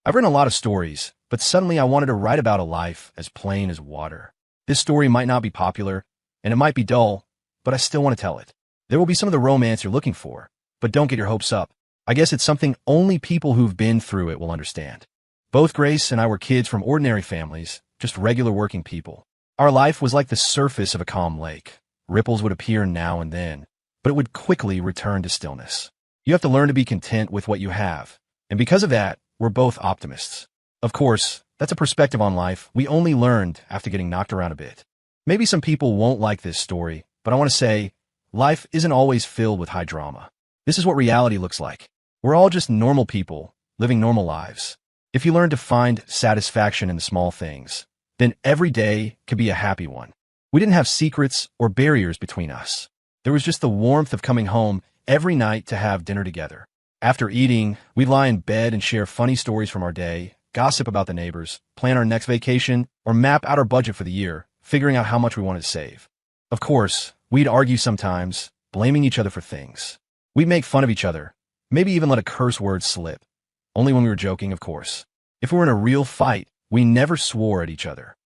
I've written a lot of stories, but suddenly I wanted to write about a life as plain as water. This story might not be popular, and it might be dull, but I still want to tell it. There will be some of the romance you're looking for, but don't get your hopes up. I guess it's something only people who've been through it will understand. Both Grace and I were kids from ordinary families, just regular working people. Our life was like the surface of a calm lake. Ripples would appear now and then, but it would quickly return to stillness. You have to learn to be content with what you have, and because of that, we're both optimists. Of course, that's a perspective on life we only learned after getting knocked around a bit. Maybe some people won't like this story, but I want to say, life isn't always filled with high drama. This is what reality looks like. We're all just normal people, living normal lives. If you learn to find satisfaction in the small things, then every day could be a happy one. We didn't have secrets or barriers between us. There was just the warmth of coming home every night to have dinner together. After eating, we'd lie in bed and share funny stories from our day, gossip about the neighbors, plan our next vacation, or map out our budget for the year, figuring out how much we wanted to save. Of course, we'd argue sometimes, blaming each other for things. We'd make fun of each other, maybe even let a curse word slip. Only when we were joking, of course. If we were in a real fight, we never swore at each other.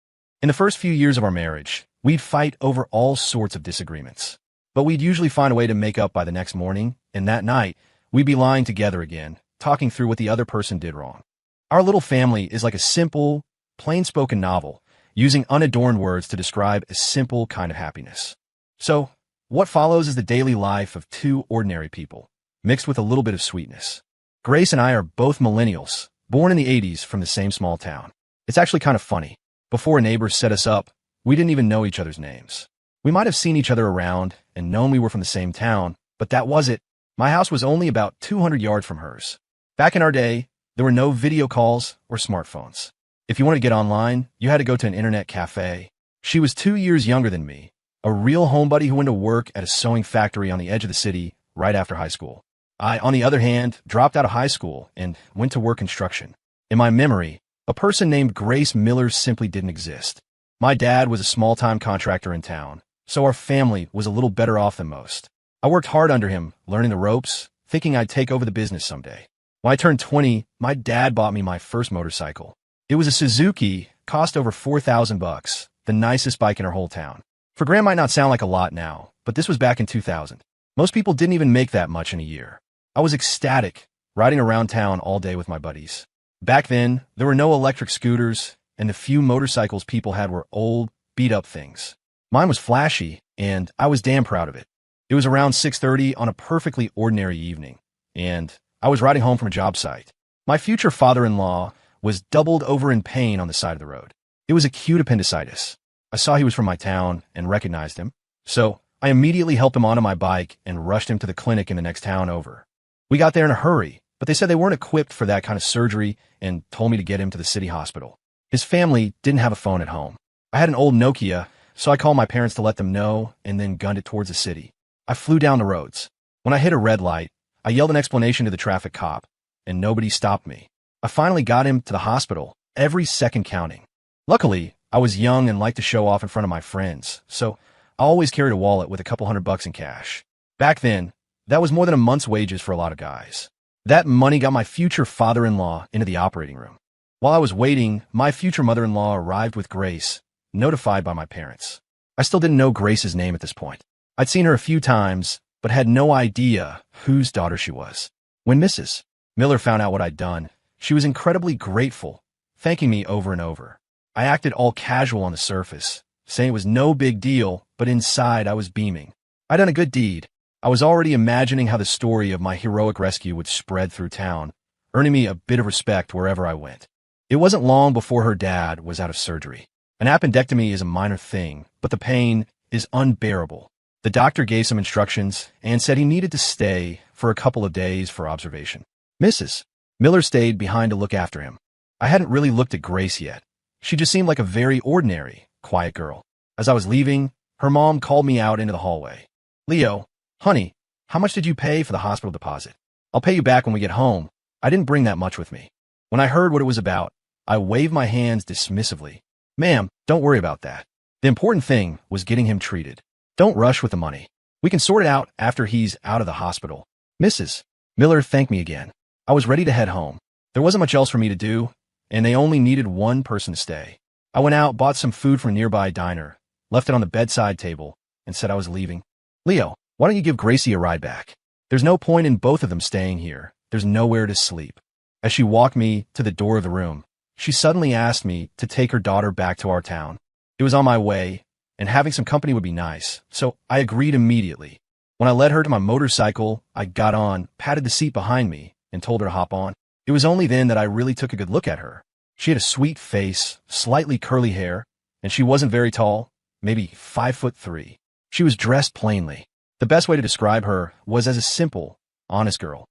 In the first few years of our marriage, we'd fight over all sorts of disagreements. But we'd usually find a way to make up by the next morning, and that night, we'd be lying together again, talking through what the other person did wrong. Our little family is like a simple, plain-spoken novel, using unadorned words to describe a simple kind of happiness. So, what follows is the daily life of two ordinary people, mixed with a little bit of sweetness. Grace and I are both millennials, born in the 80s from the same small town. It's actually kind of funny. Before a neighbor set us up, we didn't even know each other's names. We might have seen each other around and known we were from the same town, but that was it. My house was only about 200 yards from hers. Back in our day, there were no video calls or smartphones. If you wanted to get online, you had to go to an internet cafe. She was 2 years younger than me, a real homebody who went to work at a sewing factory on the edge of the city right after high school. I, on the other hand, dropped out of high school and went to work construction. In my memory, a person named Grace Miller simply didn't exist. My dad was a small-time contractor in town, so our family was a little better off than most. I worked hard under him, learning the ropes, thinking I'd take over the business someday. When I turned 20, my dad bought me my first motorcycle. It was a Suzuki, cost over $4,000, the nicest bike in our whole town. For grand might not sound like a lot now, but this was back in 2000. Most people didn't even make that much in a year. I was ecstatic, riding around town all day with my buddies. Back then, there were no electric scooters, and the few motorcycles people had were old, beat-up things. Mine was flashy, and I was damn proud of it. It was around 6:30 on a perfectly ordinary evening, and I was riding home from a job site. My future father-in-law was doubled over in pain on the side of the road. It was acute appendicitis. I saw he was from my town and recognized him, so I immediately helped him onto my bike and rushed him to the clinic in the next town over. We got there in a hurry, but they said they weren't equipped for that kind of surgery and told me to get him to the city hospital. His family didn't have a phone at home. I had an old Nokia, so I called my parents to let them know and then gunned it towards the city. I flew down the roads. When I hit a red light, I yelled an explanation to the traffic cop, and nobody stopped me. I finally got him to the hospital, every second counting. Luckily, I was young and liked to show off in front of my friends, so I always carried a wallet with a couple $100 in cash. Back then, that was more than a month's wages for a lot of guys. That money got my future father-in-law into the operating room. While I was waiting, my future mother-in-law arrived with Grace, notified by my parents. I still didn't know Grace's name at this point. I'd seen her a few times, but had no idea whose daughter she was. When Mrs. Miller found out what I'd done, she was incredibly grateful, thanking me over and over. I acted all casual on the surface, saying it was no big deal, but inside I was beaming. I'd done a good deed. I was already imagining how the story of my heroic rescue would spread through town, earning me a bit of respect wherever I went. It wasn't long before her dad was out of surgery. An appendectomy is a minor thing, but the pain is unbearable. The doctor gave some instructions and said he needed to stay for a couple of days for observation. Mrs. Miller stayed behind to look after him. I hadn't really looked at Grace yet. She just seemed like a very ordinary, quiet girl. As I was leaving, her mom called me out into the hallway. "Leo, honey, how much did you pay for the hospital deposit? I'll pay you back when we get home. I didn't bring that much with me." When I heard what it was about, I waved my hands dismissively. "Ma'am, don't worry about that. The important thing was getting him treated. Don't rush with the money. We can sort it out after he's out of the hospital." Mrs. Miller thanked me again. I was ready to head home. There wasn't much else for me to do, and they only needed one person to stay. I went out, bought some food from a nearby diner, left it on the bedside table, and said I was leaving. Leo, why don't you give Gracie a ride back? There's no point in both of them staying here. There's nowhere to sleep. As she walked me to the door of the room, she suddenly asked me to take her daughter back to our town. It was on my way, and having some company would be nice, so I agreed immediately. When I led her to my motorcycle, I got on, patted the seat behind me, and told her to hop on. It was only then that I really took a good look at her. She had a sweet face, slightly curly hair, and she wasn't very tall, maybe 5'3". She was dressed plainly. The best way to describe her was as a simple, honest girl.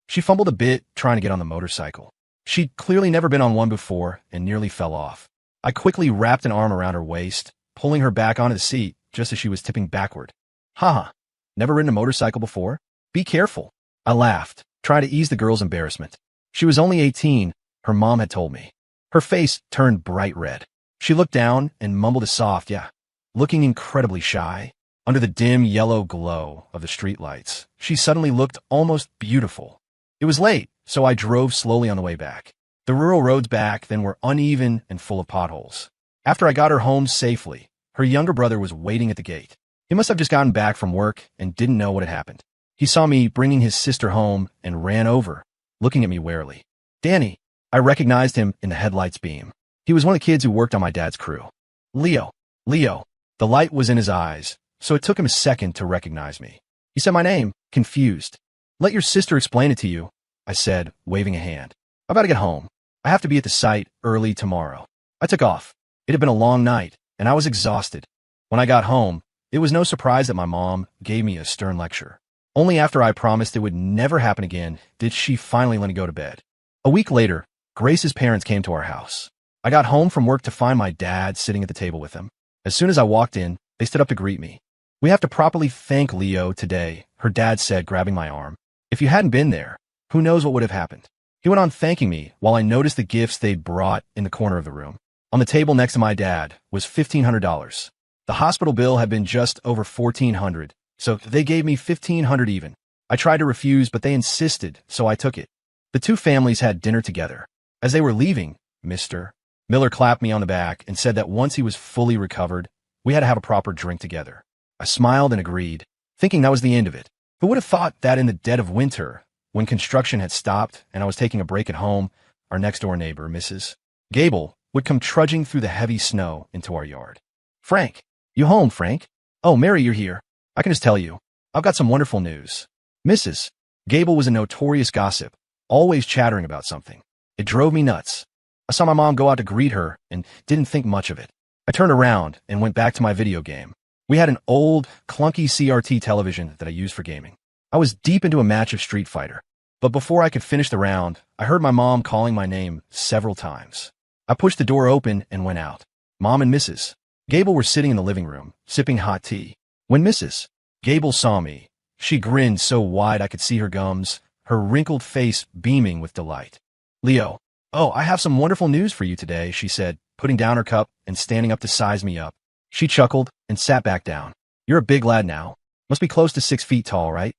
She fumbled a bit trying to get on the motorcycle. She'd clearly never been on one before and nearly fell off. I quickly wrapped an arm around her waist, pulling her back onto the seat just as she was tipping backward. Haha, never ridden a motorcycle before? Be careful. I laughed, trying to ease the girl's embarrassment. She was only 18, her mom had told me. Her face turned bright red. She looked down and mumbled a soft, yeah, looking incredibly shy. Under the dim yellow glow of the streetlights, she suddenly looked almost beautiful. It was late, so I drove slowly on the way back. The rural roads back then were uneven and full of potholes. After I got her home safely, her younger brother was waiting at the gate. He must have just gotten back from work and didn't know what had happened. He saw me bringing his sister home and ran over, looking at me warily. Danny, I recognized him in the headlight's beam. He was one of the kids who worked on my dad's crew. Leo. The light was in his eyes, so it took him a second to recognize me. He said my name, confused. Let your sister explain it to you, I said, waving a hand. I've got to get home. I have to be at the site early tomorrow. I took off. It had been a long night, and I was exhausted. When I got home, it was no surprise that my mom gave me a stern lecture. Only after I promised it would never happen again did she finally let me go to bed. A week later, Grace's parents came to our house. I got home from work to find my dad sitting at the table with them. As soon as I walked in, they stood up to greet me. We have to properly thank Leo today, her dad said, grabbing my arm. If you hadn't been there, who knows what would have happened. He went on thanking me while I noticed the gifts they'd brought in the corner of the room. On the table next to my dad was $1,500. The hospital bill had been just over $1,400, so they gave me $1,500 even. I tried to refuse, but they insisted, so I took it. The two families had dinner together. As they were leaving, Mr. Miller clapped me on the back and said that once he was fully recovered, we had to have a proper drink together. I smiled and agreed, thinking that was the end of it. Who would have thought that in the dead of winter, when construction had stopped and I was taking a break at home, our next-door neighbor, Mrs. Gable, would come trudging through the heavy snow into our yard. Frank, you home, Frank? Oh, Mary, you're here. I can just tell you, I've got some wonderful news. Mrs. Gable was a notorious gossip, always chattering about something. It drove me nuts. I saw my mom go out to greet her and didn't think much of it. I turned around and went back to my video game. We had an old, clunky CRT television that I used for gaming. I was deep into a match of Street Fighter, but before I could finish the round, I heard my mom calling my name several times. I pushed the door open and went out. Mom and Mrs. Gable were sitting in the living room, sipping hot tea. When Mrs. Gable saw me, she grinned so wide I could see her gums, her wrinkled face beaming with delight. Leo, oh, I have some wonderful news for you today, she said, putting down her cup and standing up to size me up. She chuckled and sat back down. You're a big lad now. Must be close to 6 feet tall, right?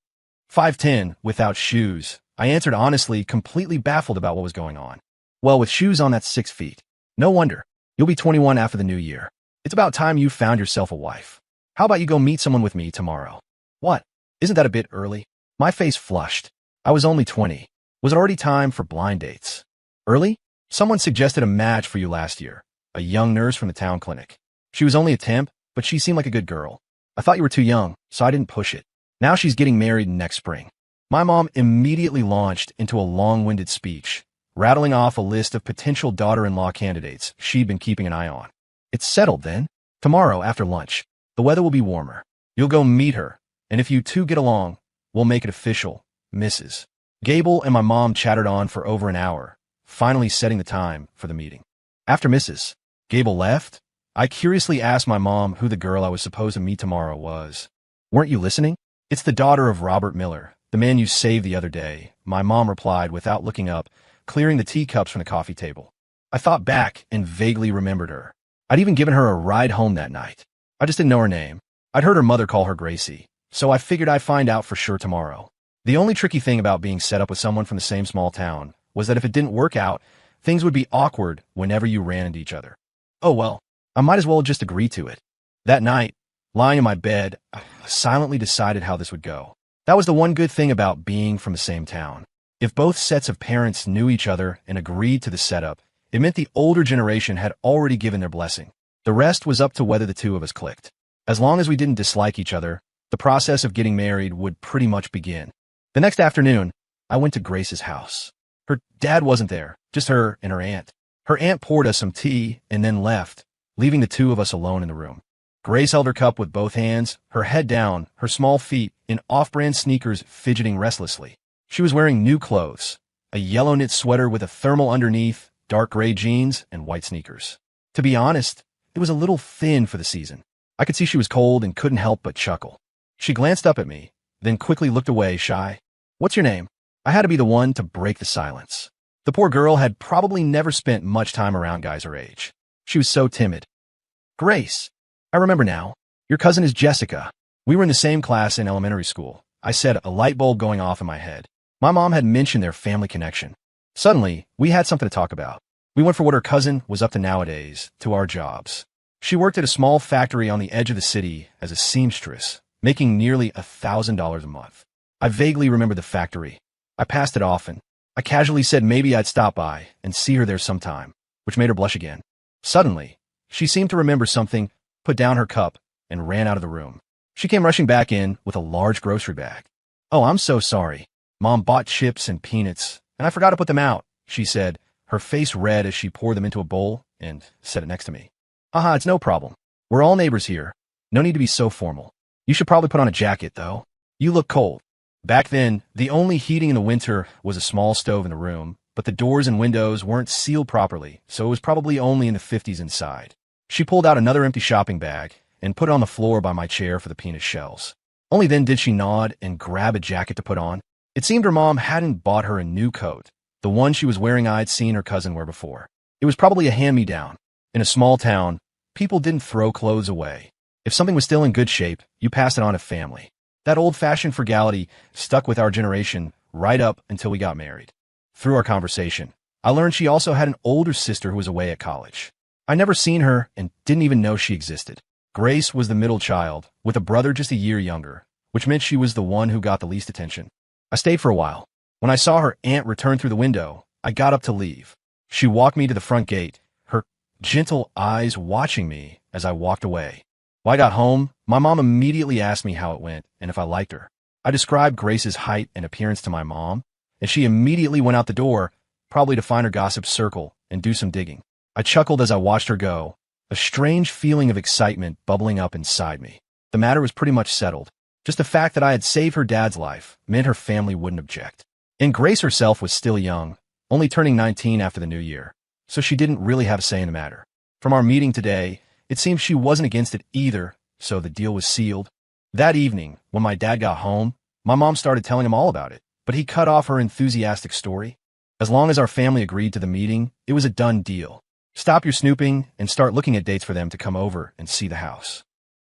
5'10", without shoes. I answered honestly, completely baffled about what was going on. Well, with shoes on, that's 6 feet. No wonder. You'll be 21 after the new year. It's about time you found yourself a wife. How about you go meet someone with me tomorrow? What? Isn't that a bit early? My face flushed. I was only 20. Was it already time for blind dates? Early? Someone suggested a match for you last year. A young nurse from the town clinic. She was only a temp, but she seemed like a good girl. I thought you were too young, so I didn't push it. Now she's getting married next spring. My mom immediately launched into a long-winded speech, rattling off a list of potential daughter-in-law candidates she'd been keeping an eye on. It's settled then. Tomorrow after lunch, the weather will be warmer. You'll go meet her, and if you two get along, we'll make it official. Mrs. Gable and my mom chattered on for over an hour, finally setting the time for the meeting. After Mrs. Gable left, I curiously asked my mom who the girl I was supposed to meet tomorrow was. Weren't you listening? It's the daughter of Robert Miller, the man you saved the other day, my mom replied without looking up, clearing the teacups from the coffee table. I thought back and vaguely remembered her. I'd even given her a ride home that night. I just didn't know her name. I'd heard her mother call her Gracie, so I figured I'd find out for sure tomorrow. The only tricky thing about being set up with someone from the same small town was that if it didn't work out, things would be awkward whenever you ran into each other. Oh well, I might as well just agree to it. That night, lying in my bed, I silently decided how this would go. That was the one good thing about being from the same town. If both sets of parents knew each other and agreed to the setup, it meant the older generation had already given their blessing. The rest was up to whether the two of us clicked. As long as we didn't dislike each other, the process of getting married would pretty much begin. The next afternoon, I went to Grace's house. Her dad wasn't there, just her and her aunt. Her aunt poured us some tea and then left, leaving the two of us alone in the room. Grace held her cup with both hands, her head down, her small feet in off-brand sneakers fidgeting restlessly. She was wearing new clothes, a yellow knit sweater with a thermal underneath, dark gray jeans, and white sneakers. To be honest, it was a little thin for the season. I could see she was cold and couldn't help but chuckle. She glanced up at me, then quickly looked away, shy. "What's your name?" I had to be the one to break the silence. The poor girl had probably never spent much time around guys her age. She was so timid. "Grace. I remember now. Your cousin is Jessica. We were in the same class in elementary school," I said, a light bulb going off in my head. My mom had mentioned their family connection. Suddenly, we had something to talk about. We went for what her cousin was up to nowadays, to our jobs. She worked at a small factory on the edge of the city as a seamstress, making nearly $1,000 a month. I vaguely remember the factory. I passed it often. I casually said maybe I'd stop by and see her there sometime, which made her blush again. Suddenly, she seemed to remember something, put down her cup, and ran out of the room. She came rushing back in with a large grocery bag. "Oh, I'm so sorry. Mom bought chips and peanuts, and I forgot to put them out," she said, her face red as she poured them into a bowl and set it next to me. It's no problem. We're all neighbors here. No need to be so formal. You should probably put on a jacket, though. You look cold." Back then, the only heating in the winter was a small stove in the room, but the doors and windows weren't sealed properly, so it was probably only in the 50s inside. She pulled out another empty shopping bag and put it on the floor by my chair for the peanut shells. Only then did she nod and grab a jacket to put on. It seemed her mom hadn't bought her a new coat. The one she was wearing I'd seen her cousin wear before. It was probably a hand-me-down. In a small town, people didn't throw clothes away. If something was still in good shape, you passed it on to family. That old-fashioned frugality stuck with our generation right up until we got married. Through our conversation, I learned she also had an older sister who was away at college. I never seen her and didn't even know she existed. Grace was the middle child, with a brother just a year younger, which meant she was the one who got the least attention. I stayed for a while. When I saw her aunt return through the window, I got up to leave. She walked me to the front gate, her gentle eyes watching me as I walked away. When I got home, my mom immediately asked me how it went and if I liked her. I described Grace's height and appearance to my mom, and she immediately went out the door, probably to find her gossip circle and do some digging. I chuckled as I watched her go, a strange feeling of excitement bubbling up inside me. The matter was pretty much settled. Just the fact that I had saved her dad's life meant her family wouldn't object. And Grace herself was still young, only turning 19 after the new year, so she didn't really have a say in the matter. From our meeting today, it seemed she wasn't against it either, so the deal was sealed. That evening, when my dad got home, my mom started telling him all about it, but he cut off her enthusiastic story. As long as our family agreed to the meeting, it was a done deal. Stop your snooping and start looking at dates for them to come over and see the house.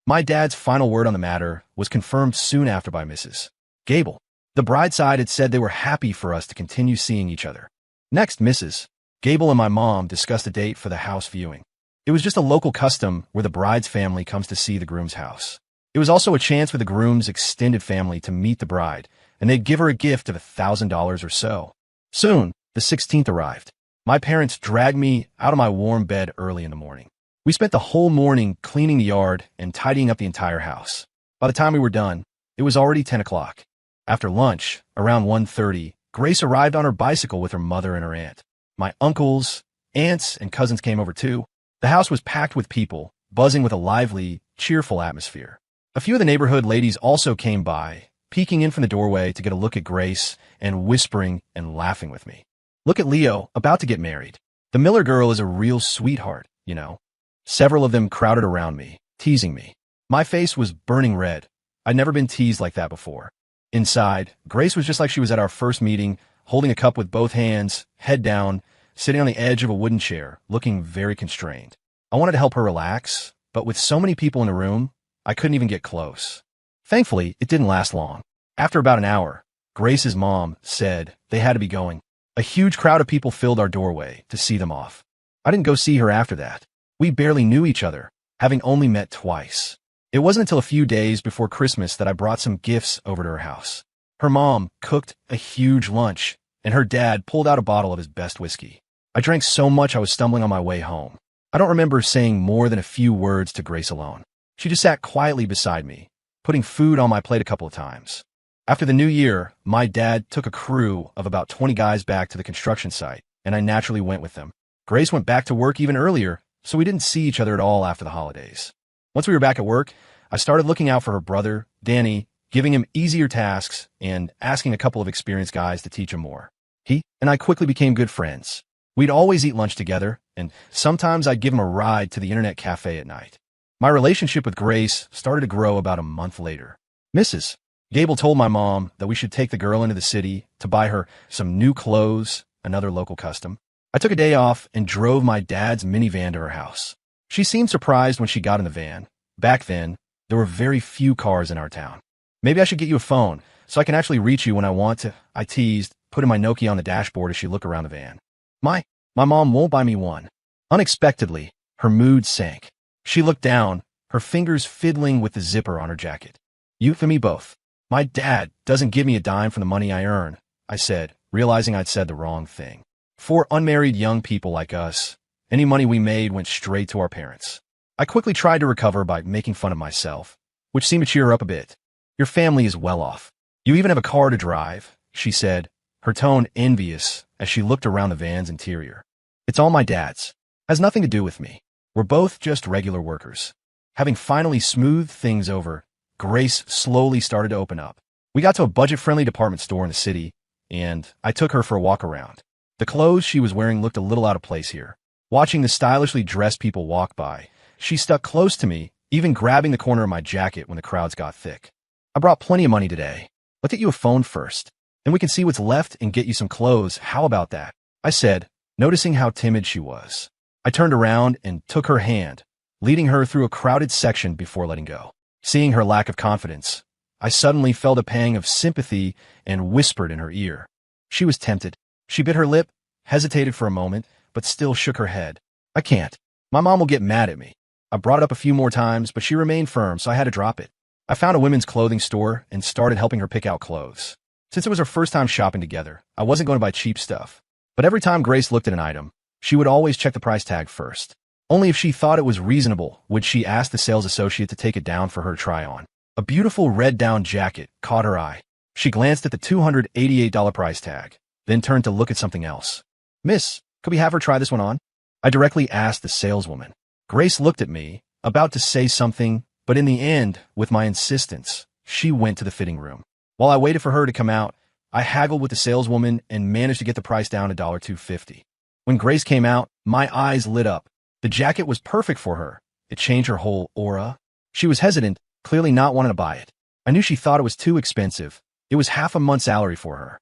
My dad's final word on the matter was confirmed soon after by Mrs. Gable. The bride side had said they were happy for us to continue seeing each other. Next, Mrs. Gable and my mom discussed a date for the house viewing. It was just a local custom where the bride's family comes to see the groom's house. It was also a chance for the groom's extended family to meet the bride, and they'd give her a gift of $1,000 or so. Soon, the 16th arrived. My parents dragged me out of my warm bed early in the morning. We spent the whole morning cleaning the yard and tidying up the entire house. By the time we were done, it was already 10 o'clock. After lunch, around 1:30, Grace arrived on her bicycle with her mother and her aunt. My uncles, aunts, and cousins came over too. The house was packed with people, buzzing with a lively, cheerful atmosphere. A few of the neighborhood ladies also came by, peeking in from the doorway to get a look at Grace and whispering and laughing with me. "Look at Leo, about to get married. The Miller girl is a real sweetheart, you know." Several of them crowded around me, teasing me. My face was burning red. I'd never been teased like that before. Inside, Grace was just like she was at our first meeting, holding a cup with both hands, head down, sitting on the edge of a wooden chair, looking very constrained. I wanted to help her relax, but with so many people in the room, I couldn't even get close. Thankfully, it didn't last long. After about an hour, Grace's mom said they had to be going. A huge crowd of people filled our doorway to see them off. I didn't go see her after that. We barely knew each other, having only met twice. It wasn't until a few days before Christmas that I brought some gifts over to her house. Her mom cooked a huge lunch, and her dad pulled out a bottle of his best whiskey. I drank so much I was stumbling on my way home. I don't remember saying more than a few words to Grace alone. She just sat quietly beside me, putting food on my plate a couple of times. After the new year, my dad took a crew of about 20 guys back to the construction site, and I naturally went with them. Grace went back to work even earlier, so we didn't see each other at all after the holidays. Once we were back at work, I started looking out for her brother, Danny, giving him easier tasks and asking a couple of experienced guys to teach him more. He and I quickly became good friends. We'd always eat lunch together, and sometimes I'd give him a ride to the internet cafe at night. My relationship with Grace started to grow about a month later. Mrs. Gable told my mom that we should take the girl into the city to buy her some new clothes, another local custom. I took a day off and drove my dad's minivan to her house. She seemed surprised when she got in the van. Back then, there were very few cars in our town. Maybe I should get you a phone so I can actually reach you when I want to, I teased, putting my Nokia on the dashboard as she looked around the van. My mom won't buy me one. Unexpectedly, her mood sank. She looked down, her fingers fiddling with the zipper on her jacket. You and me both. My dad doesn't give me a dime from the money I earn, I said, realizing I'd said the wrong thing. For unmarried young people like us, any money we made went straight to our parents. I quickly tried to recover by making fun of myself, which seemed to cheer her up a bit. Your family is well off. You even have a car to drive, she said, her tone envious as she looked around the van's interior. It's all my dad's. Has nothing to do with me. We're both just regular workers. Having finally smoothed things over, Grace slowly started to open up. We got to a budget-friendly department store in the city, and I took her for a walk around. The clothes she was wearing looked a little out of place here. Watching the stylishly dressed people walk by, she stuck close to me, even grabbing the corner of my jacket when the crowds got thick. I brought plenty of money today. Let's get you a phone first, and we can see what's left and get you some clothes. How about that? I said, noticing how timid she was. I turned around and took her hand, leading her through a crowded section before letting go. Seeing her lack of confidence, I suddenly felt a pang of sympathy and whispered in her ear. She was tempted. She bit her lip, hesitated for a moment, but still shook her head. I can't. My mom will get mad at me. I brought it up a few more times, but she remained firm, so I had to drop it. I found a women's clothing store and started helping her pick out clothes. Since it was her first time shopping together, I wasn't going to buy cheap stuff. But every time Grace looked at an item, she would always check the price tag first. Only if she thought it was reasonable would she ask the sales associate to take it down for her to try on. A beautiful red down jacket caught her eye. She glanced at the $288 price tag, then turned to look at something else. Miss, could we have her try this one on? I directly asked the saleswoman. Grace looked at me, about to say something, but in the end, with my insistence, she went to the fitting room. While I waited for her to come out, I haggled with the saleswoman and managed to get the price down to $250. When Grace came out, my eyes lit up. The jacket was perfect for her. It changed her whole aura. She was hesitant, clearly not wanting to buy it. I knew she thought it was too expensive. It was half a month's salary for her.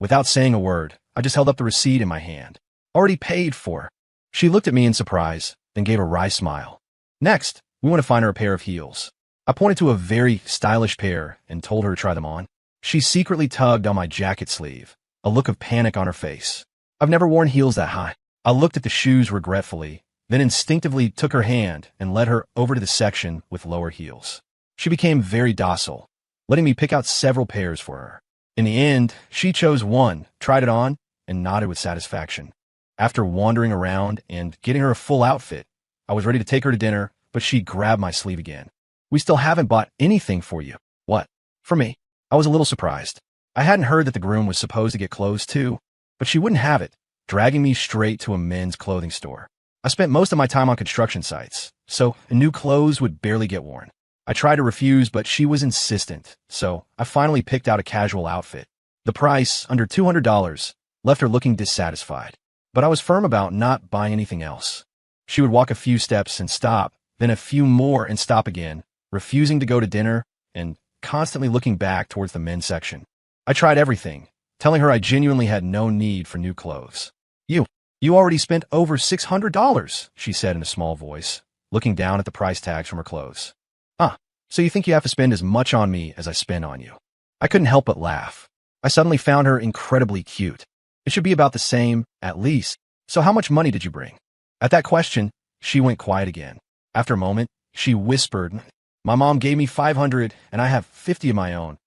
Without saying a word, I just held up the receipt in my hand. Already paid for. She looked at me in surprise, then gave a wry smile. Next, we want to find her a pair of heels. I pointed to a very stylish pair and told her to try them on. She secretly tugged on my jacket sleeve, a look of panic on her face. I've never worn heels that high. I looked at the shoes regretfully, then instinctively took her hand and led her over to the section with lower heels. She became very docile, letting me pick out several pairs for her. In the end, she chose one, tried it on, and nodded with satisfaction. After wandering around and getting her a full outfit, I was ready to take her to dinner, but she grabbed my sleeve again. We still haven't bought anything for you. What? For me? I was a little surprised. I hadn't heard that the groom was supposed to get clothes too, but she wouldn't have it, dragging me straight to a men's clothing store. I spent most of my time on construction sites, so new clothes would barely get worn. I tried to refuse, but she was insistent, so I finally picked out a casual outfit. The price, under $200, left her looking dissatisfied, but I was firm about not buying anything else. She would walk a few steps and stop, then a few more and stop again, refusing to go to dinner and constantly looking back towards the men's section. I tried everything, telling her I genuinely had no need for new clothes. You already spent over $600, she said in a small voice, looking down at the price tags from her clothes. So you think you have to spend as much on me as I spend on you? I couldn't help but laugh. I suddenly found her incredibly cute. It should be about the same, at least. So how much money did you bring? At that question, she went quiet again. After a moment, she whispered, my mom gave me 500 and I have 50 of my own.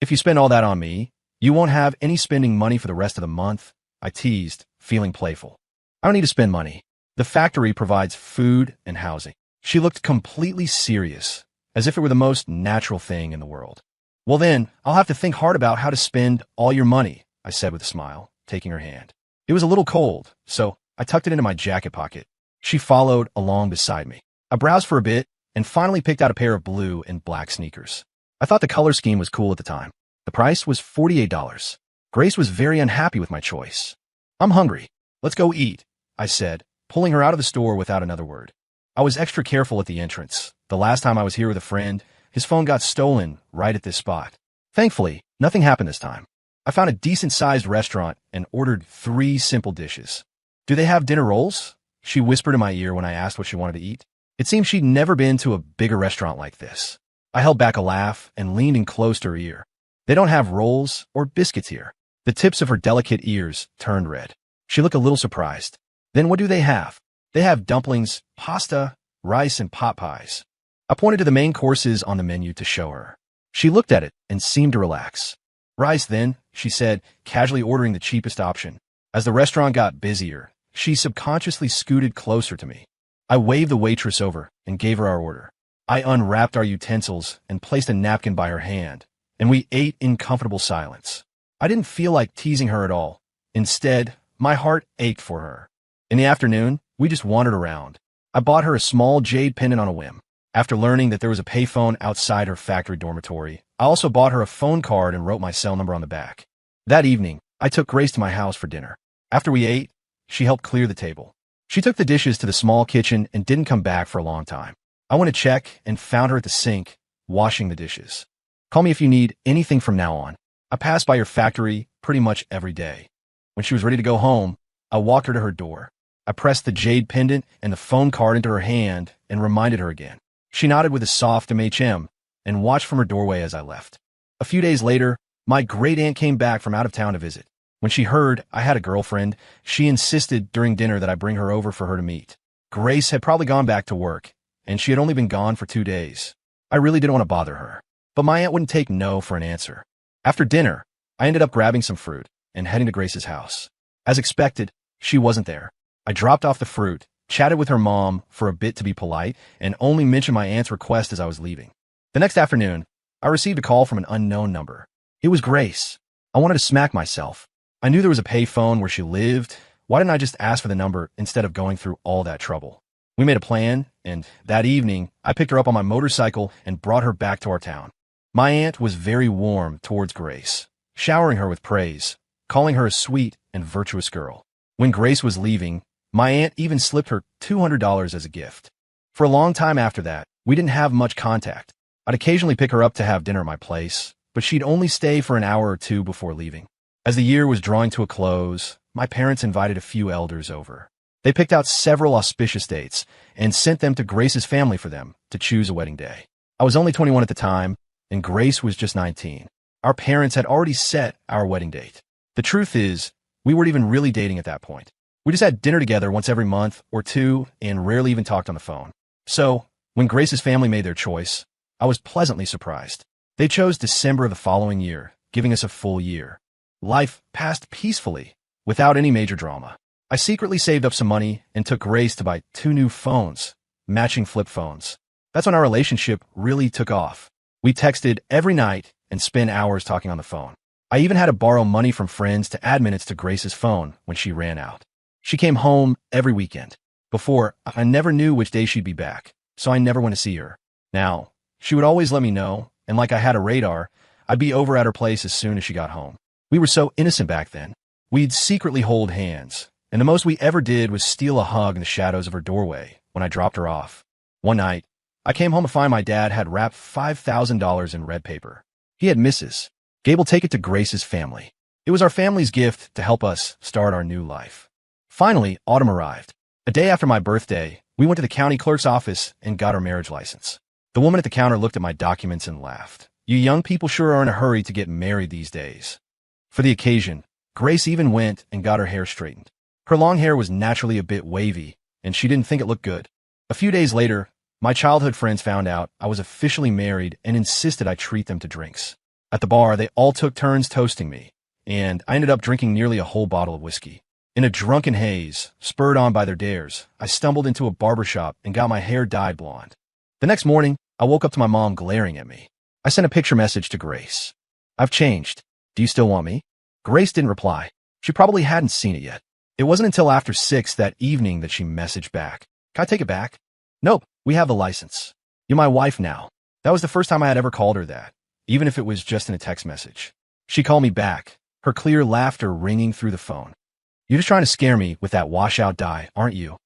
If you spend all that on me, you won't have any spending money for the rest of the month, I teased, feeling playful. I don't need to spend money. The factory provides food and housing. She looked completely serious, as if it were the most natural thing in the world. Well then, I'll have to think hard about how to spend all your money, I said with a smile, taking her hand. It was a little cold, so I tucked it into my jacket pocket. She followed along beside me. I browsed for a bit and finally picked out a pair of blue and black sneakers. I thought the color scheme was cool at the time. The price was $48. Grace was very unhappy with my choice. I'm hungry. Let's go eat, I said, pulling her out of the store without another word. I was extra careful at the entrance. The last time I was here with a friend, his phone got stolen right at this spot. Thankfully, nothing happened this time. I found a decent-sized restaurant and ordered 3 simple dishes. Do they have dinner rolls? She whispered in my ear when I asked what she wanted to eat. It seemed she'd never been to a bigger restaurant like this. I held back a laugh and leaned in close to her ear. They don't have rolls or biscuits here. The tips of her delicate ears turned red. She looked a little surprised. Then what do they have? They have dumplings, pasta, rice, and pot pies. I pointed to the main courses on the menu to show her. She looked at it and seemed to relax. Rice then, she said, casually ordering the cheapest option. As the restaurant got busier, she subconsciously scooted closer to me. I waved the waitress over and gave her our order. I unwrapped our utensils and placed a napkin by her hand, and we ate in comfortable silence. I didn't feel like teasing her at all. Instead, my heart ached for her. In the afternoon, we just wandered around. I bought her a small jade pendant on a whim. After learning that there was a payphone outside her factory dormitory, I also bought her a phone card and wrote my cell number on the back. That evening, I took Grace to my house for dinner. After we ate, she helped clear the table. She took the dishes to the small kitchen and didn't come back for a long time. I went to check and found her at the sink, washing the dishes. Call me if you need anything from now on. I pass by your factory pretty much every day. When she was ready to go home, I walked her to her door. I pressed the jade pendant and the phone card into her hand and reminded her again. She nodded with a soft MHM and watched from her doorway as I left. A few days later, my great aunt came back from out of town to visit. When she heard I had a girlfriend, she insisted during dinner that I bring her over for her to meet. Grace had probably gone back to work, and she had only been gone for 2 days. I really didn't want to bother her, but my aunt wouldn't take no for an answer. After dinner, I ended up grabbing some fruit and heading to Grace's house. As expected, she wasn't there. I dropped off the fruit, chatted with her mom for a bit to be polite, and only mentioned my aunt's request as I was leaving. The next afternoon, I received a call from an unknown number. It was Grace. I wanted to smack myself. I knew there was a payphone where she lived. Why didn't I just ask for the number instead of going through all that trouble? We made a plan, and that evening, I picked her up on my motorcycle and brought her back to our town. My aunt was very warm towards Grace, showering her with praise, calling her a sweet and virtuous girl. When Grace was leaving, my aunt even slipped her $200 as a gift. For a long time after that, we didn't have much contact. I'd occasionally pick her up to have dinner at my place, but she'd only stay for an hour or two before leaving. As the year was drawing to a close, my parents invited a few elders over. They picked out several auspicious dates and sent them to Grace's family for them to choose a wedding day. I was only 21 at the time, and Grace was just 19. Our parents had already set our wedding date. The truth is, we weren't even really dating at that point. We just had dinner together once every month or two and rarely even talked on the phone. So, when Grace's family made their choice, I was pleasantly surprised. They chose December of the following year, giving us a full year. Life passed peacefully, without any major drama. I secretly saved up some money and took Grace to buy 2 new phones, matching flip phones. That's when our relationship really took off. We texted every night and spent hours talking on the phone. I even had to borrow money from friends to add minutes to Grace's phone when she ran out. She came home every weekend. Before, I never knew which day she'd be back, so I never went to see her. Now, she would always let me know, and like I had a radar, I'd be over at her place as soon as she got home. We were so innocent back then. We'd secretly hold hands, and the most we ever did was steal a hug in the shadows of her doorway when I dropped her off. One night, I came home to find my dad had wrapped $5,000 in red paper. He had Mrs. Gable take it to Grace's family. It was our family's gift to help us start our new life. Finally, autumn arrived. A day after my birthday, we went to the county clerk's office and got our marriage license. The woman at the counter looked at my documents and laughed. You young people sure are in a hurry to get married these days. For the occasion, Grace even went and got her hair straightened. Her long hair was naturally a bit wavy, and she didn't think it looked good. A few days later, my childhood friends found out I was officially married and insisted I treat them to drinks. At the bar, they all took turns toasting me, and I ended up drinking nearly a whole bottle of whiskey. In a drunken haze, spurred on by their dares, I stumbled into a barbershop and got my hair dyed blonde. The next morning, I woke up to my mom glaring at me. I sent a picture message to Grace. "I've changed. Do you still want me?" Grace didn't reply. She probably hadn't seen it yet. It wasn't until after 6 that evening that she messaged back. "Can I take it back?" "Nope, we have the license. You're my wife now." That was the first time I had ever called her that, even if it was just in a text message. She called me back, her clear laughter ringing through the phone. "You're just trying to scare me with that washout dye, aren't you?"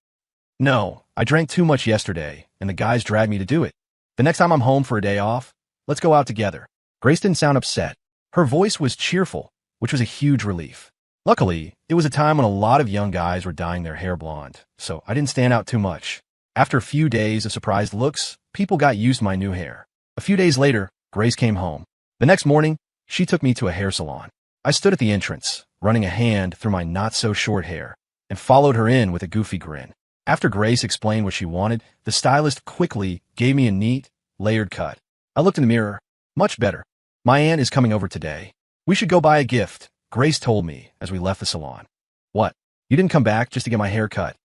"No, I drank too much yesterday, and the guys dragged me to do it. The next time I'm home for a day off, let's go out together." Grace didn't sound upset. Her voice was cheerful, which was a huge relief. Luckily, it was a time when a lot of young guys were dyeing their hair blonde, so I didn't stand out too much. After a few days of surprised looks, people got used to my new hair. A few days later, Grace came home. The next morning, she took me to a hair salon. I stood at the entrance, running a hand through my not-so-short hair, and followed her in with a goofy grin. After Grace explained what she wanted, the stylist quickly gave me a neat, layered cut. I looked in the mirror. Much better. "My aunt is coming over today. We should go buy a gift," Grace told me as we left the salon. "What? You didn't come back just to get my hair cut?"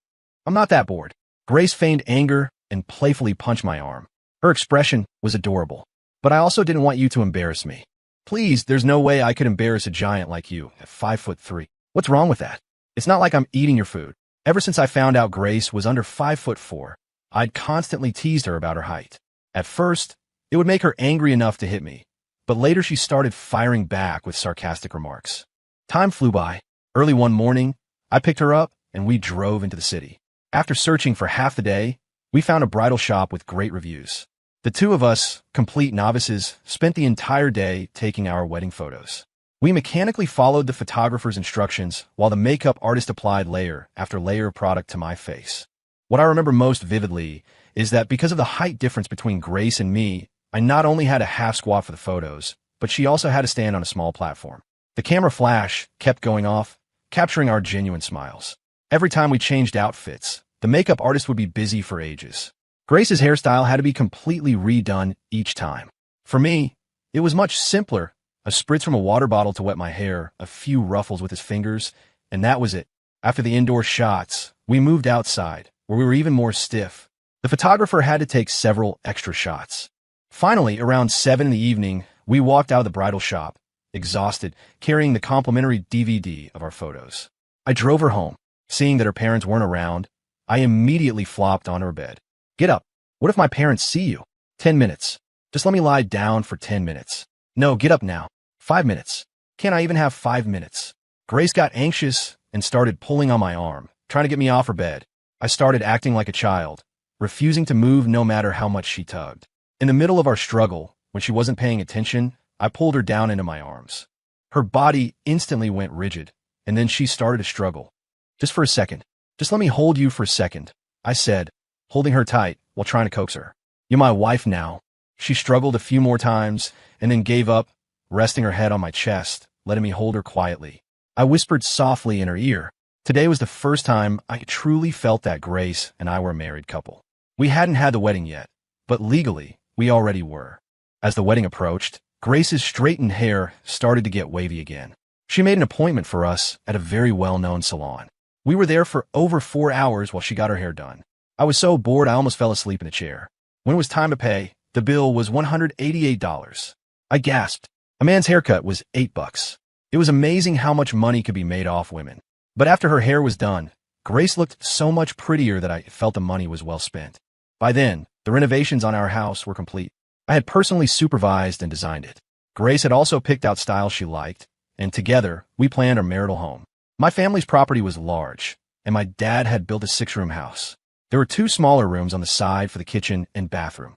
"I'm not that bored." Grace feigned anger and playfully punched my arm. Her expression was adorable. "But I also didn't want you to embarrass me." "Please, there's no way I could embarrass a giant like you at 5'3". What's wrong with that? It's not like I'm eating your food." Ever since I found out Grace was under 5'4", I'd constantly teased her about her height. At first, it would make her angry enough to hit me, but later she started firing back with sarcastic remarks. Time flew by. Early one morning, I picked her up and we drove into the city. After searching for half the day, we found a bridal shop with great reviews. The two of us, complete novices, spent the entire day taking our wedding photos. We mechanically followed the photographer's instructions while the makeup artist applied layer after layer of product to my face. What I remember most vividly is that because of the height difference between Grace and me, I not only had a half squat for the photos, but she also had to stand on a small platform. The camera flash kept going off, capturing our genuine smiles. Every time we changed outfits, the makeup artist would be busy for ages. Grace's hairstyle had to be completely redone each time. For me, it was much simpler. A spritz from a water bottle to wet my hair, a few ruffles with his fingers, and that was it. After the indoor shots, we moved outside, where we were even more stiff. The photographer had to take several extra shots. Finally, around 7 in the evening, we walked out of the bridal shop, exhausted, carrying the complimentary DVD of our photos. I drove her home. Seeing that her parents weren't around, I immediately flopped onto her bed. "Get up. What if my parents see you?" 10 minutes. Just let me lie down for 10 minutes. "No, get up now. 5 minutes. Can't I even have 5 minutes?" Grace got anxious and started pulling on my arm, trying to get me off her bed. I started acting like a child, refusing to move no matter how much she tugged. In the middle of our struggle, when she wasn't paying attention, I pulled her down into my arms. Her body instantly went rigid, and then she started to struggle. "Just for a second. Just let me hold you for a second," I said, holding her tight while trying to coax her. "You're my wife now." She struggled a few more times and then gave up, resting her head on my chest, letting me hold her quietly. I whispered softly in her ear. Today was the first time I truly felt that Grace and I were a married couple. We hadn't had the wedding yet, but legally, we already were. As the wedding approached, Grace's straightened hair started to get wavy again. She made an appointment for us at a very well-known salon. We were there for over 4 hours while she got her hair done. I was so bored I almost fell asleep in a chair. When it was time to pay, the bill was $188. I gasped. A man's haircut was $8. It was amazing how much money could be made off women. But after her hair was done, Grace looked so much prettier that I felt the money was well spent. By then, the renovations on our house were complete. I had personally supervised and designed it. Grace had also picked out styles she liked, and together, we planned our marital home. My family's property was large, and my dad had built a 6-room house. There were 2 smaller rooms on the side for the kitchen and bathroom.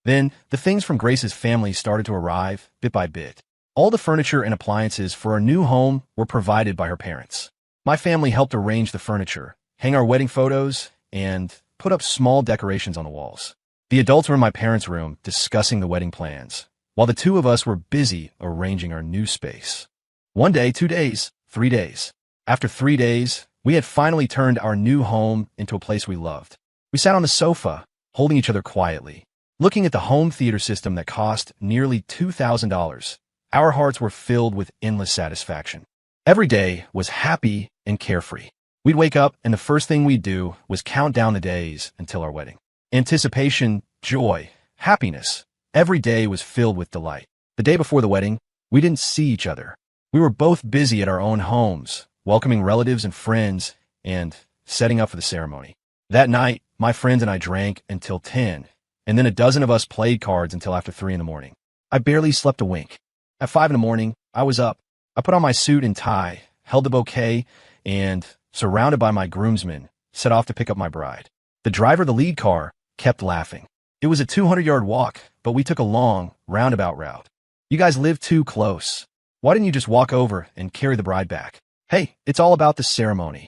Then, the things from Grace's family started to arrive, bit by bit. All the furniture and appliances for our new home were provided by her parents. My family helped arrange the furniture, hang our wedding photos, and put up small decorations on the walls. The adults were in my parents' room discussing the wedding plans, while the two of us were busy arranging our new space. One day, 2 days, 3 days. After 3 days, we had finally turned our new home into a place we loved. We sat on the sofa, holding each other quietly, looking at the home theater system that cost nearly $2,000. Our hearts were filled with endless satisfaction. Every day was happy and carefree. We'd wake up, and the first thing we'd do was count down the days until our wedding. Anticipation, joy, happiness. Every day was filled with delight. The day before the wedding, we didn't see each other. We were both busy at our own homes, welcoming relatives and friends, and setting up for the ceremony. That night, my friends and I drank until 10, and then a dozen of us played cards until after 3 in the morning. I barely slept a wink. At 5 in the morning, I was up. I put on my suit and tie, held the bouquet, and, surrounded by my groomsmen, set off to pick up my bride. The driver of the lead car kept laughing. It was a 200-yard walk, but we took a long, roundabout route. You guys live too close. Why didn't you just walk over and carry the bride back? Hey, it's all about the ceremony.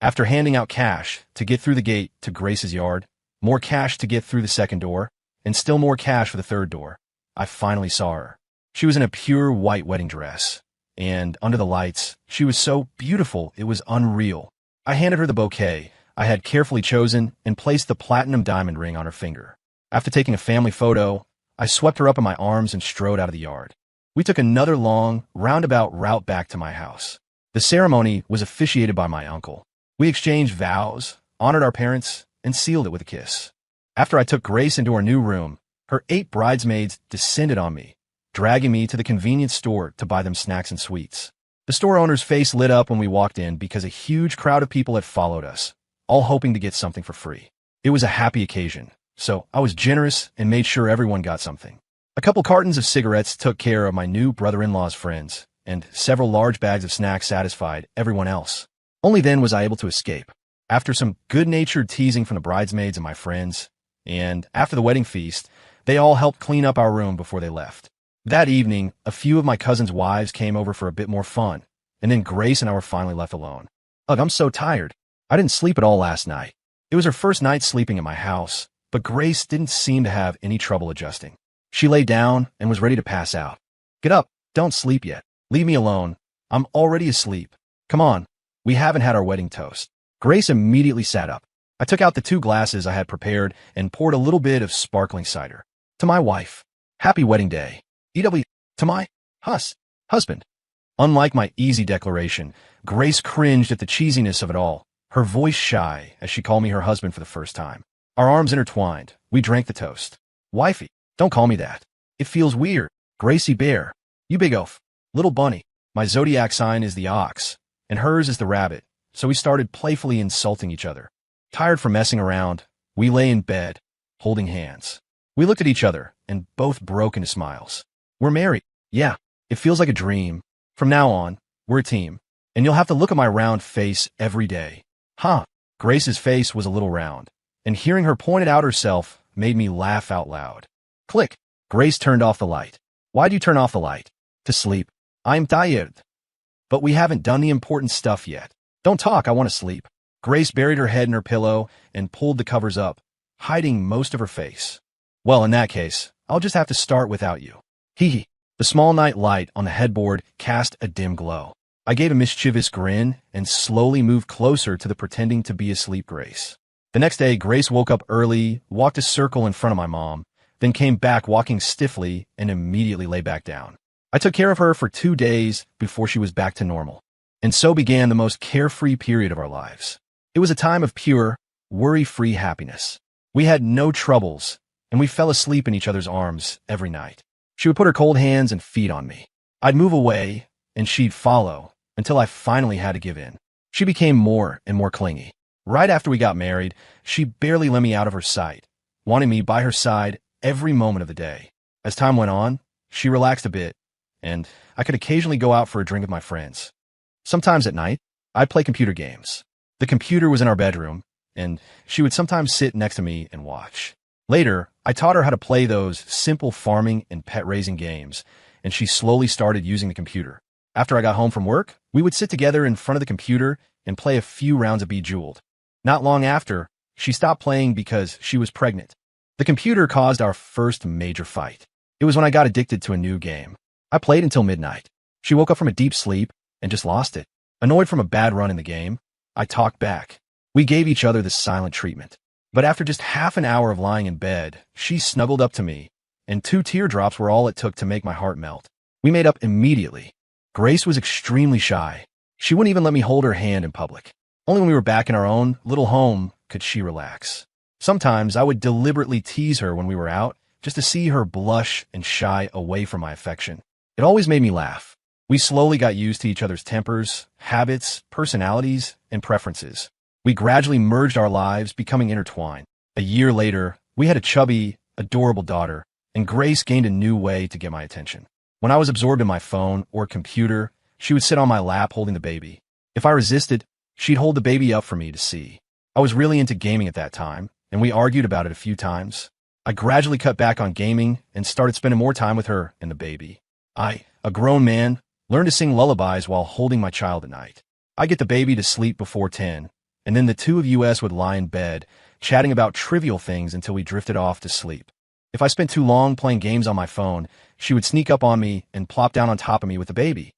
After handing out cash to get through the gate to Grace's yard, more cash to get through the second door, and still more cash for the third door, I finally saw her. She was in a pure white wedding dress, and under the lights, she was so beautiful it was unreal. I handed her the bouquet I had carefully chosen and placed the platinum diamond ring on her finger. After taking a family photo, I swept her up in my arms and strode out of the yard. We took another long, roundabout route back to my house. The ceremony was officiated by my uncle. We exchanged vows, honored our parents, and sealed it with a kiss. After I took Grace into her new room, her 8 bridesmaids descended on me, dragging me to the convenience store to buy them snacks and sweets. The store owner's face lit up when we walked in because a huge crowd of people had followed us, all hoping to get something for free. It was a happy occasion, so I was generous and made sure everyone got something. A couple cartons of cigarettes took care of my new brother-in-law's friends, and several large bags of snacks satisfied everyone else. Only then was I able to escape. After some good-natured teasing from the bridesmaids and my friends, and after the wedding feast, they all helped clean up our room before they left. That evening, a few of my cousins' wives came over for a bit more fun, and then Grace and I were finally left alone. Ugh, I'm so tired. I didn't sleep at all last night. It was her first night sleeping at my house, but Grace didn't seem to have any trouble adjusting. She lay down and was ready to pass out. Get up, don't sleep yet. Leave me alone. I'm already asleep. Come on, we haven't had our wedding toast. Grace immediately sat up. I took out the 2 glasses I had prepared and poured a little bit of sparkling cider. To my wife, happy wedding day. EW, to my husband. Unlike my easy declaration, Grace cringed at the cheesiness of it all, her voice shy as she called me her husband for the first time. Our arms intertwined. We drank the toast. Wifey, don't call me that. It feels weird. Gracie Bear. You big oaf. Little bunny. My zodiac sign is the ox, and hers is the rabbit, so we started playfully insulting each other. Tired from messing around, we lay in bed, holding hands. We looked at each other and both broke into smiles. We're married. Yeah, it feels like a dream. From now on, we're a team, and you'll have to look at my round face every day. Huh. Grace's face was a little round, and hearing her point it out herself made me laugh out loud. Click. Grace turned off the light. Why'd you turn off the light? To sleep. I'm tired. But we haven't done the important stuff yet. Don't talk, I want to sleep. Grace buried her head in her pillow and pulled the covers up, hiding most of her face. Well, in that case, I'll just have to start without you. Hee hee. The small night light on the headboard cast a dim glow. I gave a mischievous grin and slowly moved closer to the pretending to be asleep Grace. The next day, Grace woke up early, walked a circle in front of my mom, then came back walking stiffly and immediately lay back down. I took care of her for 2 days before she was back to normal. And so began the most carefree period of our lives. It was a time of pure, worry-free happiness. We had no troubles, and we fell asleep in each other's arms every night. She would put her cold hands and feet on me. I'd move away, and she'd follow, until I finally had to give in. She became more and more clingy. Right after we got married, she barely let me out of her sight, wanting me by her side every moment of the day. As time went on, she relaxed a bit, and I could occasionally go out for a drink with my friends. Sometimes at night, I'd play computer games. The computer was in our bedroom, and she would sometimes sit next to me and watch. Later, I taught her how to play those simple farming and pet-raising games, and she slowly started using the computer. After I got home from work, we would sit together in front of the computer and play a few rounds of Bejeweled. Not long after, she stopped playing because she was pregnant. The computer caused our first major fight. It was when I got addicted to a new game. I played until midnight. She woke up from a deep sleep, and just lost it. Annoyed from a bad run in the game, I talked back. We gave each other the silent treatment. But after just half an hour of lying in bed, she snuggled up to me, and 2 teardrops were all it took to make my heart melt. We made up immediately. Grace was extremely shy. She wouldn't even let me hold her hand in public. Only when we were back in our own little home could she relax. Sometimes I would deliberately tease her when we were out, just to see her blush and shy away from my affection. It always made me laugh. We slowly got used to each other's tempers, habits, personalities, and preferences. We gradually merged our lives, becoming intertwined. A year later, we had a chubby, adorable daughter, and Grace gained a new way to get my attention. When I was absorbed in my phone or computer, she would sit on my lap holding the baby. If I resisted, she'd hold the baby up for me to see. I was really into gaming at that time, and we argued about it a few times. I gradually cut back on gaming and started spending more time with her and the baby. I, a grown man, learned to sing lullabies while holding my child at night. I'd get the baby to sleep before 10, and then the two of us would lie in bed, chatting about trivial things until we drifted off to sleep. If I spent too long playing games on my phone, she would sneak up on me and plop down on top of me with the baby.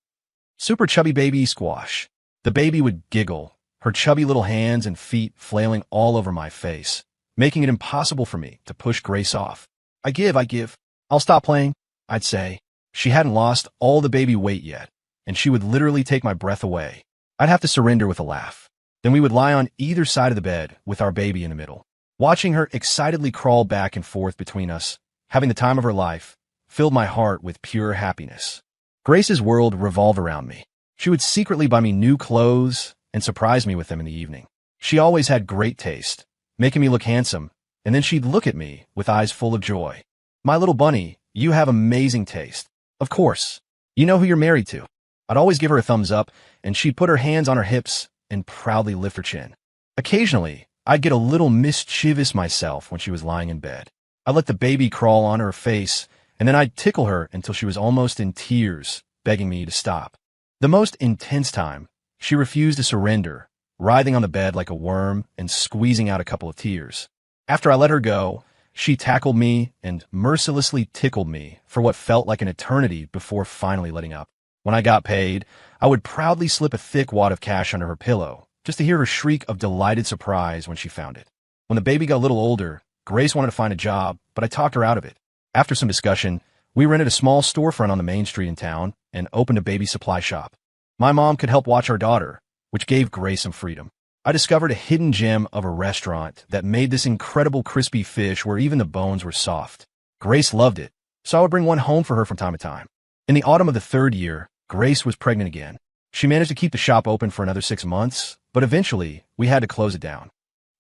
Super chubby baby squash. The baby would giggle, her chubby little hands and feet flailing all over my face, making it impossible for me to push Grace off. I give. I'll stop playing, I'd say. She hadn't lost all the baby weight yet, and she would literally take my breath away. I'd have to surrender with a laugh. Then we would lie on either side of the bed with our baby in the middle. Watching her excitedly crawl back and forth between us, having the time of her life, filled my heart with pure happiness. Grace's world revolved around me. She would secretly buy me new clothes and surprise me with them in the evening. She always had great taste, making me look handsome, and then she'd look at me with eyes full of joy. "My little bunny, you have amazing taste. Of course. You know who you're married to." I'd always give her a thumbs up, and she'd put her hands on her hips and proudly lift her chin. Occasionally, I'd get a little mischievous myself when she was lying in bed. I'd let the baby crawl on her face, and then I'd tickle her until she was almost in tears, begging me to stop. The most intense time, she refused to surrender, writhing on the bed like a worm and squeezing out a couple of tears. After I let her go, she tackled me and mercilessly tickled me for what felt like an eternity before finally letting up. When I got paid, I would proudly slip a thick wad of cash under her pillow, just to hear her shriek of delighted surprise when she found it. When the baby got a little older, Grace wanted to find a job, but I talked her out of it. After some discussion, we rented a small storefront on the main street in town and opened a baby supply shop. My mom could help watch our daughter, which gave Grace some freedom. I discovered a hidden gem of a restaurant that made this incredible crispy fish where even the bones were soft. Grace loved it, so I would bring one home for her from time to time. In the autumn of the 3rd year, Grace was pregnant again. She managed to keep the shop open for another 6 months, but eventually, we had to close it down.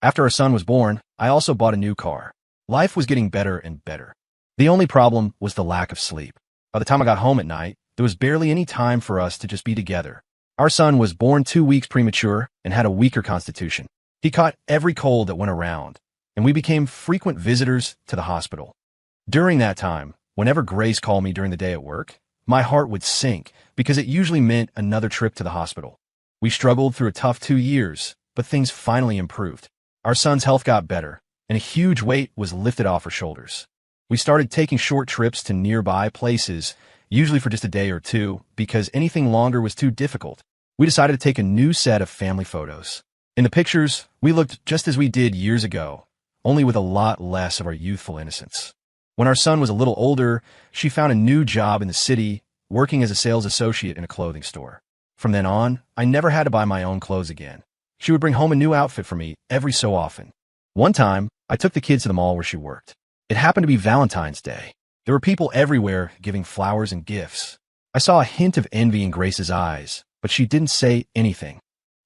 After our son was born, I also bought a new car. Life was getting better and better. The only problem was the lack of sleep. By the time I got home at night, there was barely any time for us to just be together. Our son was born 2 weeks premature and had a weaker constitution. He caught every cold that went around, and we became frequent visitors to the hospital. During that time, whenever Grace called me during the day at work, my heart would sink because it usually meant another trip to the hospital. We struggled through a tough 2 years, but things finally improved. Our son's health got better, and a huge weight was lifted off her shoulders. We started taking short trips to nearby places, usually for just a day or two, because anything longer was too difficult. We decided to take a new set of family photos. In the pictures, we looked just as we did years ago, only with a lot less of our youthful innocence. When our son was a little older, she found a new job in the city, working as a sales associate in a clothing store. From then on, I never had to buy my own clothes again. She would bring home a new outfit for me every so often. One time, I took the kids to the mall where she worked. It happened to be Valentine's Day. There were people everywhere giving flowers and gifts. I saw a hint of envy in Grace's eyes, but she didn't say anything.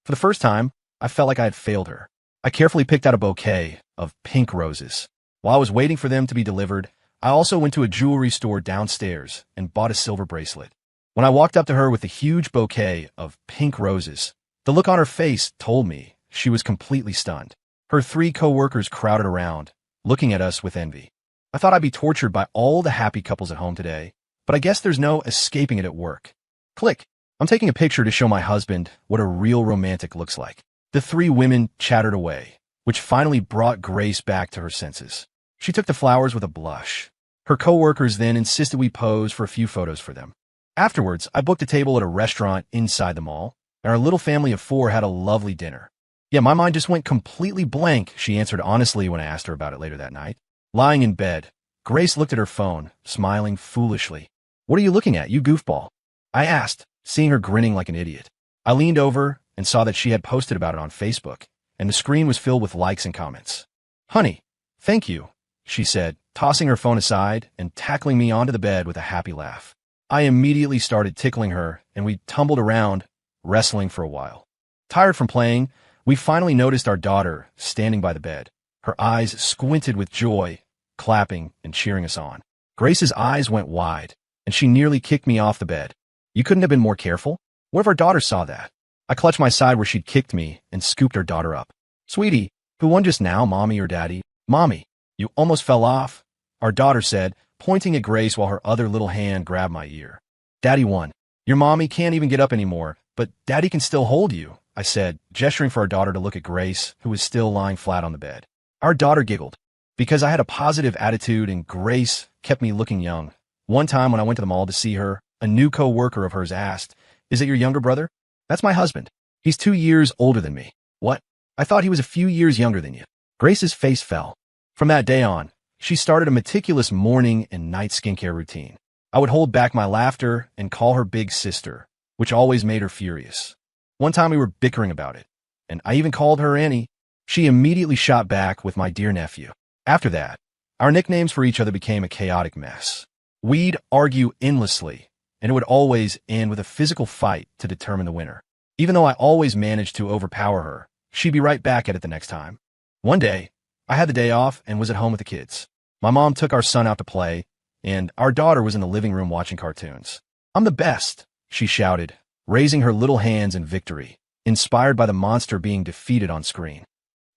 For the first time, I felt like I had failed her. I carefully picked out a bouquet of pink roses. While I was waiting for them to be delivered, I also went to a jewelry store downstairs and bought a silver bracelet. When I walked up to her with a huge bouquet of pink roses, the look on her face told me she was completely stunned. Her 3 coworkers crowded around, looking at us with envy. I thought I'd be tortured by all the happy couples at home today, but I guess there's no escaping it at work. Click. I'm taking a picture to show my husband what a real romantic looks like. The 3 women chattered away, which finally brought Grace back to her senses. She took the flowers with a blush. Her coworkers then insisted we pose for a few photos for them. Afterwards, I booked a table at a restaurant inside the mall, and our little family of four had a lovely dinner. Yeah, my mind just went completely blank, she answered honestly when I asked her about it later that night. Lying in bed, Grace looked at her phone, smiling foolishly. What are you looking at, you goofball? I asked, seeing her grinning like an idiot. I leaned over and saw that she had posted about it on Facebook, and the screen was filled with likes and comments. Honey, thank you, she said, tossing her phone aside and tackling me onto the bed with a happy laugh. I immediately started tickling her, and we tumbled around, wrestling for a while. Tired from playing, we finally noticed our daughter standing by the bed, her eyes squinted with joy, clapping and cheering us on. Grace's eyes went wide, and she nearly kicked me off the bed. You couldn't have been more careful? What if our daughter saw that? I clutched my side where she'd kicked me and scooped our daughter up. Sweetie, who won just now, Mommy or Daddy? Mommy, you almost fell off, our daughter said, pointing at Grace while her other little hand grabbed my ear. Daddy won. Your mommy can't even get up anymore, but Daddy can still hold you, I said, gesturing for our daughter to look at Grace, who was still lying flat on the bed. Our daughter giggled. Because I had a positive attitude and Grace kept me looking young. One time when I went to the mall to see her, a new co-worker of hers asked, Is it your younger brother? That's my husband. He's 2 years older than me. What? I thought he was a few years younger than you. Grace's face fell. From that day on, she started a meticulous morning and night skincare routine. I would hold back my laughter and call her big sister, which always made her furious. One time we were bickering about it, and I even called her Annie. She immediately shot back with my dear nephew. After that, our nicknames for each other became a chaotic mess. We'd argue endlessly, and it would always end with a physical fight to determine the winner. Even though I always managed to overpower her, she'd be right back at it the next time. One day, I had the day off and was at home with the kids. My mom took our son out to play, and our daughter was in the living room watching cartoons. I'm the best, she shouted, raising her little hands in victory, inspired by the monster being defeated on screen.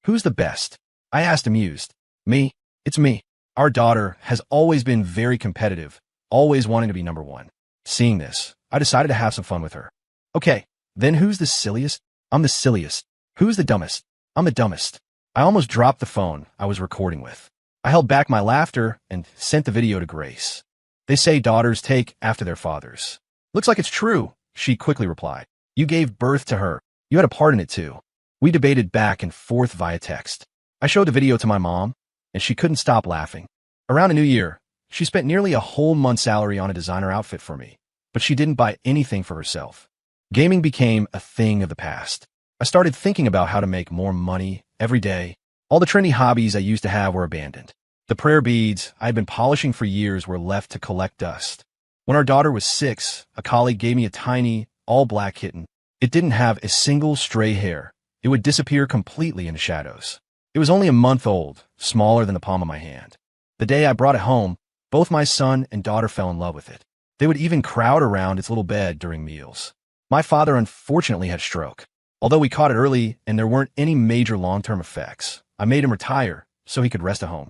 Who's the best? I asked amused. Me. It's me. Our daughter has always been very competitive, always wanting to be number one. Seeing this, I decided to have some fun with her. Okay, then who's the silliest? I'm the silliest. Who's the dumbest? I'm the dumbest. I almost dropped the phone I was recording with. I held back my laughter and sent the video to Grace. They say daughters take after their fathers. Looks like it's true, she quickly replied. You gave birth to her. You had a part in it too. We debated back and forth via text. I showed the video to my mom, and she couldn't stop laughing. Around the new year, she spent nearly a whole month's salary on a designer outfit for me, but she didn't buy anything for herself. Gaming became a thing of the past. I started thinking about how to make more money every day. All the trendy hobbies I used to have were abandoned. The prayer beads I had been polishing for years were left to collect dust. When our daughter was 6, a colleague gave me a tiny, all-black kitten. It didn't have a single stray hair. It would disappear completely into shadows. It was only a month old, smaller than the palm of my hand. The day I brought it home, both my son and daughter fell in love with it. They would even crowd around its little bed during meals. My father unfortunately had a stroke. Although we caught it early and there weren't any major long-term effects, I made him retire so he could rest at home.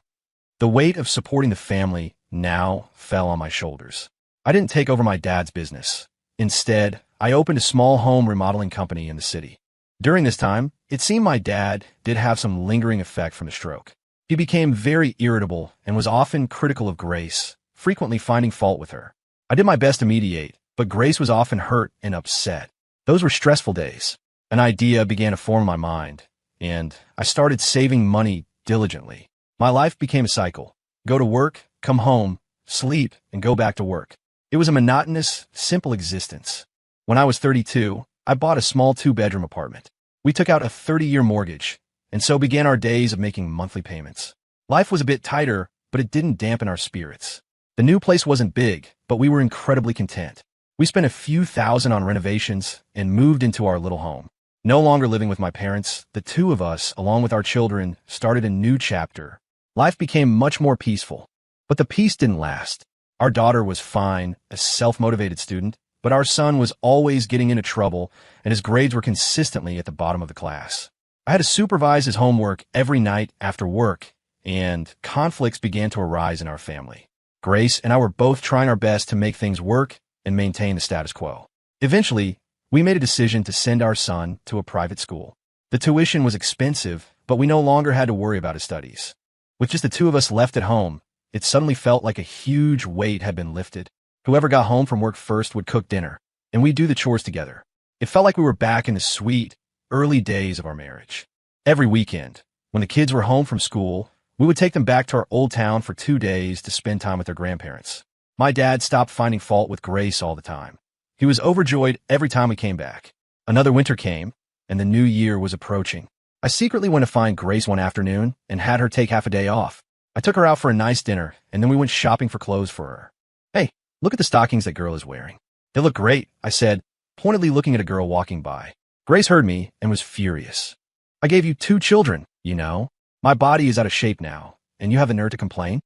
The weight of supporting the family now fell on my shoulders. I didn't take over my dad's business. Instead, I opened a small home remodeling company in the city. During this time, it seemed my dad did have some lingering effect from the stroke. He became very irritable and was often critical of Grace, frequently finding fault with her. I did my best to mediate, but Grace was often hurt and upset. Those were stressful days. An idea began to form in my mind, and I started saving money diligently. My life became a cycle. Go to work, come home, sleep, and go back to work. It was a monotonous, simple existence. When I was 32, I bought a small 2-bedroom apartment. We took out a 30-year mortgage, and so began our days of making monthly payments. Life was a bit tighter, but it didn't dampen our spirits. The new place wasn't big, but we were incredibly content. We spent a few thousand on renovations and moved into our little home. No longer living with my parents, the two of us, along with our children, started a new chapter. Life became much more peaceful. But the peace didn't last. Our daughter was fine, a self-motivated student, but our son was always getting into trouble, and his grades were consistently at the bottom of the class. I had to supervise his homework every night after work, and conflicts began to arise in our family. Grace and I were both trying our best to make things work and maintain the status quo. Eventually, we made a decision to send our son to a private school. The tuition was expensive, but we no longer had to worry about his studies. With just the two of us left at home, it suddenly felt like a huge weight had been lifted. Whoever got home from work first would cook dinner, and we'd do the chores together. It felt like we were back in the sweet, early days of our marriage. Every weekend, when the kids were home from school, we would take them back to our old town for 2 days to spend time with their grandparents. My dad stopped finding fault with Grace all the time. He was overjoyed every time we came back. Another winter came, and the new year was approaching. I secretly went to find Grace one afternoon and had her take half a day off. I took her out for a nice dinner, and then we went shopping for clothes for her. Hey, look at the stockings that girl is wearing. They look great, I said, pointedly looking at a girl walking by. Grace heard me and was furious. I gave you 2 children, you know. My body is out of shape now, and you have the nerve to complain?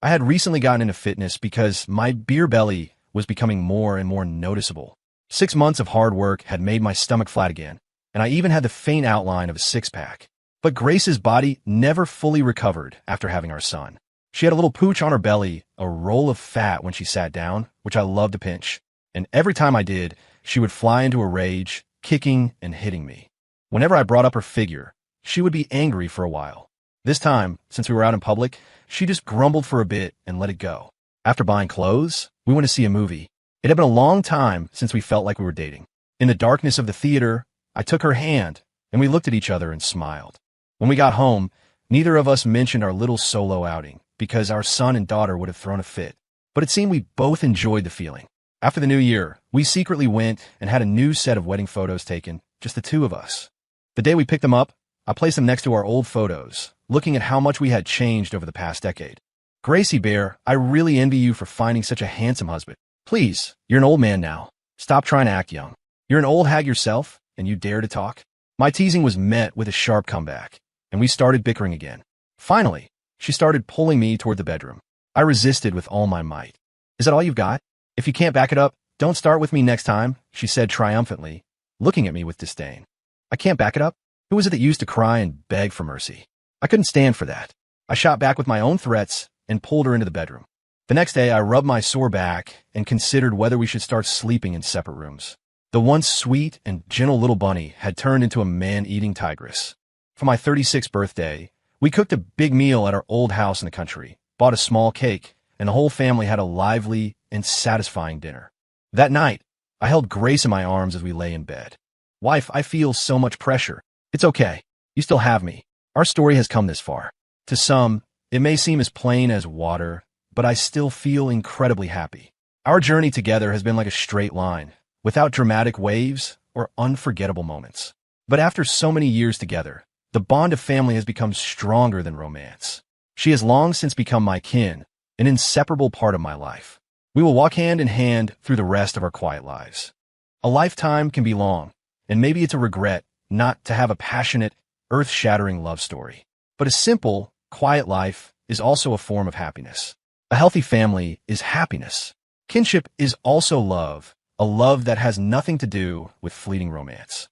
I had recently gotten into fitness because my beer belly was becoming more and more noticeable. 6 months of hard work had made my stomach flat again, and I even had the faint outline of a six-pack. But Grace's body never fully recovered after having our son. She had a little pooch on her belly, a roll of fat when she sat down, which I loved to pinch. And every time I did, she would fly into a rage, kicking and hitting me. Whenever I brought up her figure, she would be angry for a while. This time, since we were out in public, she just grumbled for a bit and let it go. After buying clothes, we went to see a movie. It had been a long time since we felt like we were dating. In the darkness of the theater, I took her hand, and we looked at each other and smiled. When we got home, neither of us mentioned our little solo outing, because our son and daughter would have thrown a fit. But it seemed we both enjoyed the feeling. After the new year, we secretly went and had a new set of wedding photos taken, just the 2 of us. The day we picked them up, I placed them next to our old photos, looking at how much we had changed over the past decade. Gracie Bear, I really envy you for finding such a handsome husband. Please, you're an old man now. Stop trying to act young. You're an old hag yourself, and you dare to talk? My teasing was met with a sharp comeback, and we started bickering again. Finally, she started pulling me toward the bedroom. I resisted with all my might. Is that all you've got? If you can't back it up, don't start with me next time, she said triumphantly, looking at me with disdain. I can't back it up? Who was it that used to cry and beg for mercy? I couldn't stand for that. I shot back with my own threats and pulled her into the bedroom. The next day, I rubbed my sore back and considered whether we should start sleeping in separate rooms. The once sweet and gentle little bunny had turned into a man-eating tigress. For my 36th birthday, we cooked a big meal at our old house in the country, bought a small cake, and the whole family had a lively and satisfying dinner. That night, I held Grace in my arms as we lay in bed. Wife, I feel so much pressure. It's okay. You still have me. Our story has come this far. To some, it may seem as plain as water, but I still feel incredibly happy. Our journey together has been like a straight line, without dramatic waves or unforgettable moments. But after so many years together, the bond of family has become stronger than romance. She has long since become my kin, an inseparable part of my life. We will walk hand in hand through the rest of our quiet lives. A lifetime can be long, and maybe it's a regret not to have a passionate, earth-shattering love story. But a simple, quiet life is also a form of happiness. A healthy family is happiness. Kinship is also love, a love that has nothing to do with fleeting romance.